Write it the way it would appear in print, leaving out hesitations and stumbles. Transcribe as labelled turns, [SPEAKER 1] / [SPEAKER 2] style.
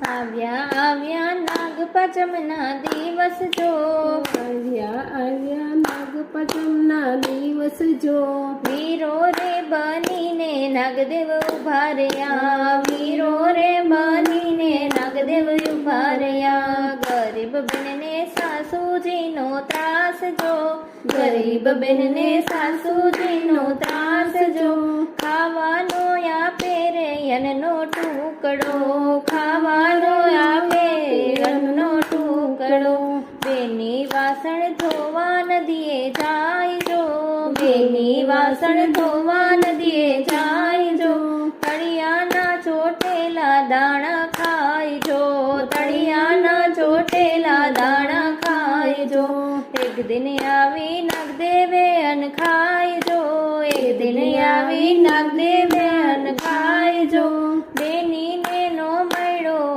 [SPEAKER 1] આવ્યા આવ્યા નાગપંચમના દિવસ જો,
[SPEAKER 2] આવ્યા આવ્યા નાગપંચમના દિવસ જો,
[SPEAKER 1] વીરો રે બનીને નાગદેવ ઉભા રહ્યા, વીરો રે બનીને નાગદેવ ઉભા રહ્યા. ગરીબ બેનને સાસુજીનો ત્રાસ જો, ગરીબ બેનને સાસુજીનો ત્રાસ જો, ખાવાનો આપે રે અન્નનો ટુકડો, ખાવાનો આપે અન્નનો ટુકડો. બેની વાસણ ધોવા નદીએ જાય જો, બેની વાસણ ધોવા નદીએ જાય જો, તળિયાના ચોટેલા દાણા ખાય જો, તળિયાના ચોટેલા દાણા ખાય જો. એક દિન આવી નાગદેવે અન્ન ખાય જો, એક દિન આવી નાગદેવે